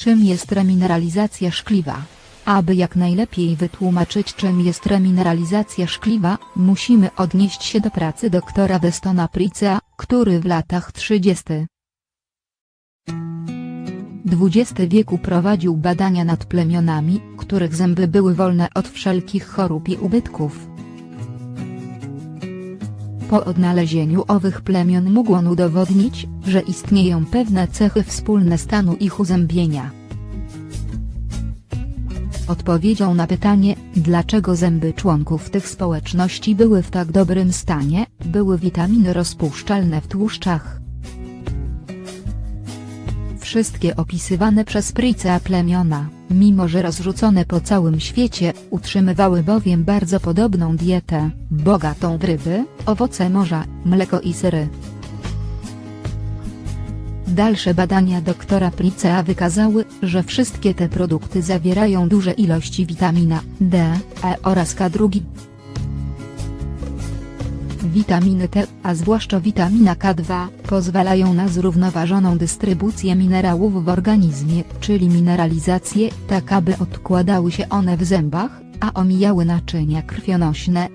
Czym jest remineralizacja szkliwa? Aby jak najlepiej wytłumaczyć, czym jest remineralizacja szkliwa, musimy odnieść się do pracy doktora Westona Pricea, który w latach 30. XX wieku prowadził badania nad plemionami, których zęby były wolne od wszelkich chorób i ubytków. Po odnalezieniu owych plemion mógł on udowodnić, że istnieją pewne cechy wspólne stanu ich uzębienia. Odpowiedzią na pytanie, dlaczego zęby członków tych społeczności były w tak dobrym stanie, były witaminy rozpuszczalne w tłuszczach. Wszystkie opisywane przez Pricea plemiona, mimo że rozrzucone po całym świecie, utrzymywały bowiem bardzo podobną dietę, bogatą w ryby, owoce morza, mleko i sery. Dalsze badania doktora Pricea wykazały, że wszystkie te produkty zawierają duże ilości witamina D, E oraz K2. Witaminy T, a zwłaszcza witamina K2, pozwalają na zrównoważoną dystrybucję minerałów w organizmie, czyli mineralizację, tak aby odkładały się one w zębach, a omijały naczynia krwionośne.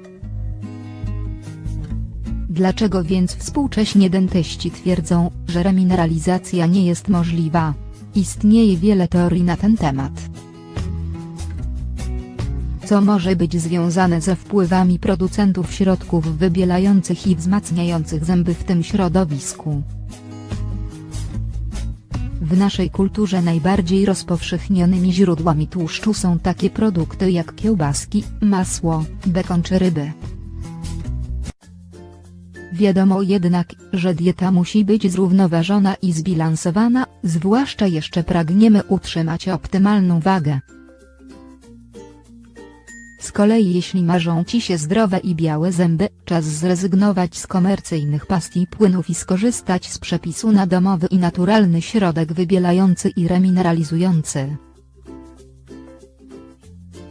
Dlaczego więc współcześni dentyści twierdzą, że remineralizacja nie jest możliwa? Istnieje wiele teorii na ten temat. Co może być związane ze wpływami producentów środków wybielających i wzmacniających zęby w tym środowisku? W naszej kulturze najbardziej rozpowszechnionymi źródłami tłuszczu są takie produkty jak kiełbaski, masło, bekon czy ryby. Wiadomo jednak, że dieta musi być zrównoważona i zbilansowana, zwłaszcza jeszcze pragniemy utrzymać optymalną wagę. Z kolei jeśli marzą Ci się zdrowe i białe zęby, czas zrezygnować z komercyjnych past i płynów i skorzystać z przepisu na domowy i naturalny środek wybielający i remineralizujący.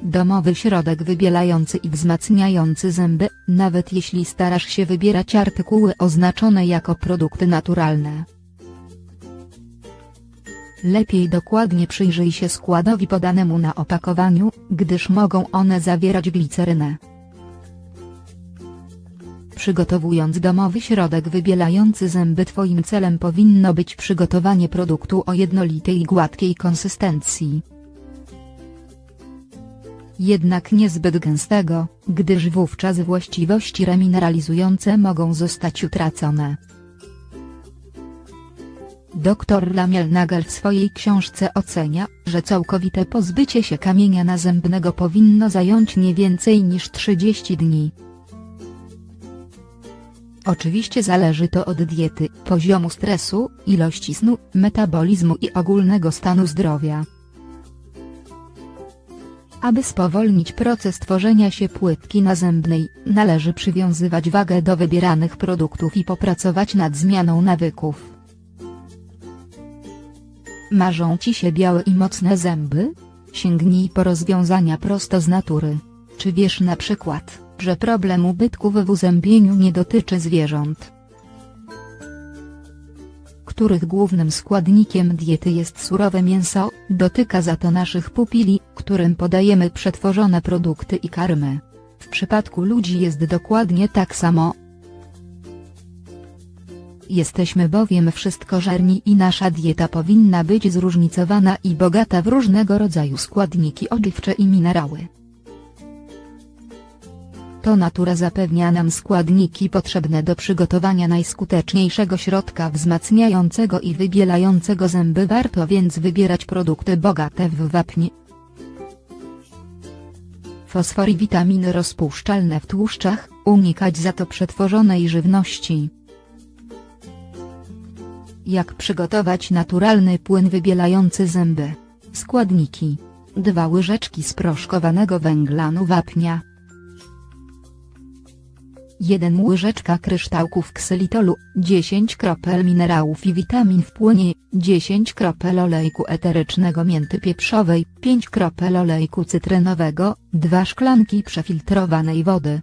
Domowy środek wybielający i wzmacniający zęby, nawet jeśli starasz się wybierać artykuły oznaczone jako produkty naturalne. Lepiej dokładnie przyjrzyj się składowi podanemu na opakowaniu, gdyż mogą one zawierać glicerynę. Przygotowując domowy środek wybielający zęby, Twoim celem powinno być przygotowanie produktu o jednolitej i gładkiej konsystencji. Jednak niezbyt gęstego, gdyż wówczas właściwości remineralizujące mogą zostać utracone. Dr Lamiel Nagel w swojej książce ocenia, że całkowite pozbycie się kamienia nazębnego powinno zająć nie więcej niż 30 dni. Oczywiście zależy to od diety, poziomu stresu, ilości snu, metabolizmu i ogólnego stanu zdrowia. Aby spowolnić proces tworzenia się płytki nazębnej, należy przywiązywać wagę do wybieranych produktów i popracować nad zmianą nawyków. Marzą Ci się białe i mocne zęby? Sięgnij po rozwiązania prosto z natury. Czy wiesz na przykład, że problem ubytków w uzębieniu nie dotyczy zwierząt, których głównym składnikiem diety jest surowe mięso, dotyka za to naszych pupili, którym podajemy przetworzone produkty i karmy. W przypadku ludzi jest dokładnie tak samo. Jesteśmy bowiem wszystkożerni i nasza dieta powinna być zróżnicowana i bogata w różnego rodzaju składniki odżywcze i minerały. To natura zapewnia nam składniki potrzebne do przygotowania najskuteczniejszego środka wzmacniającego i wybielającego zęby. Warto więc wybierać produkty bogate w wapń, fosfor i witaminy rozpuszczalne w tłuszczach, unikać za to przetworzonej żywności. Jak przygotować naturalny płyn wybielający zęby? Składniki: 2 łyżeczki sproszkowanego węglanu wapnia, 1 łyżeczka kryształków ksylitolu, 10 kropel minerałów i witamin w płynie, 10 kropel olejku eterycznego mięty pieprzowej, 5 kropel olejku cytrynowego, 2 szklanki przefiltrowanej wody.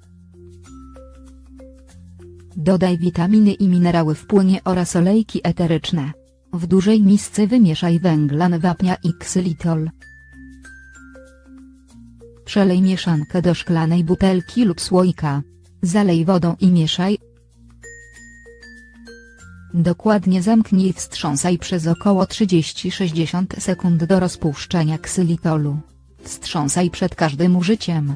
Dodaj witaminy i minerały w płynie oraz olejki eteryczne. W dużej misce wymieszaj węglan wapnia i ksylitol. Przelej mieszankę do szklanej butelki lub słoika. Zalej wodą i mieszaj. Dokładnie zamknij i wstrząsaj przez około 30-60 sekund do rozpuszczenia ksylitolu. Wstrząsaj przed każdym użyciem.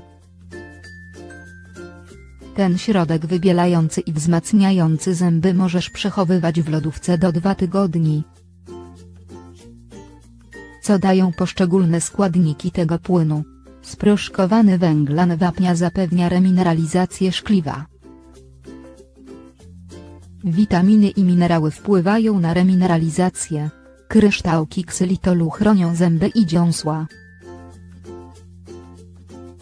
Ten środek wybielający i wzmacniający zęby możesz przechowywać w lodówce do 2 tygodni. Co dają poszczególne składniki tego płynu? Sproszkowany węglan wapnia zapewnia remineralizację szkliwa. Witaminy i minerały wpływają na remineralizację. Kryształki ksylitolu chronią zęby i dziąsła.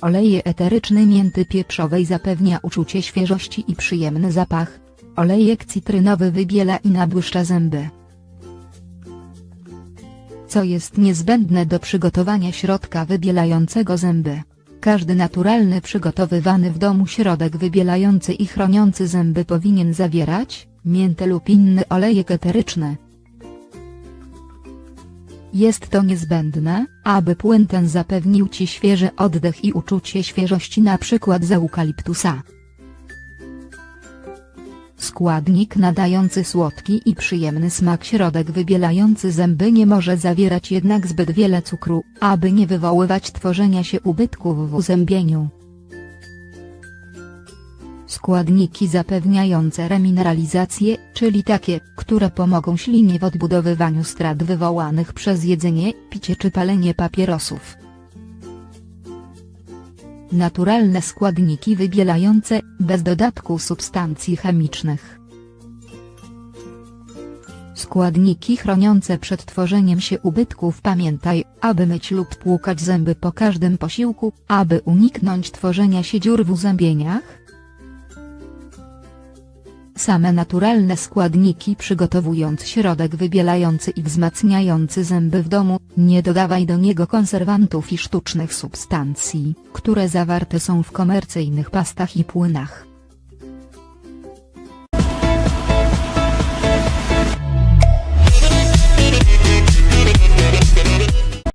Olej eteryczny mięty pieprzowej zapewnia uczucie świeżości i przyjemny zapach. Olejek cytrynowy wybiela i nabłyszcza zęby. Co jest niezbędne do przygotowania środka wybielającego zęby? Każdy naturalny przygotowywany w domu środek wybielający i chroniący zęby powinien zawierać miętę lub inny olejek eteryczny. Jest to niezbędne, aby płyn ten zapewnił Ci świeży oddech i uczucie świeżości, np. z eukaliptusa. Składnik nadający słodki i przyjemny smak środek wybielający zęby nie może zawierać jednak zbyt wiele cukru, aby nie wywoływać tworzenia się ubytków w uzębieniu. Składniki zapewniające remineralizację, czyli takie, które pomogą ślinie w odbudowywaniu strat wywołanych przez jedzenie, picie czy palenie papierosów. Naturalne składniki wybielające, bez dodatku substancji chemicznych. Składniki chroniące przed tworzeniem się ubytków. Pamiętaj, aby myć lub płukać zęby po każdym posiłku, aby uniknąć tworzenia się dziur w uzębieniach. Same naturalne składniki. Przygotowując środek wybielający i wzmacniający zęby w domu, nie dodawaj do niego konserwantów i sztucznych substancji, które zawarte są w komercyjnych pastach i płynach.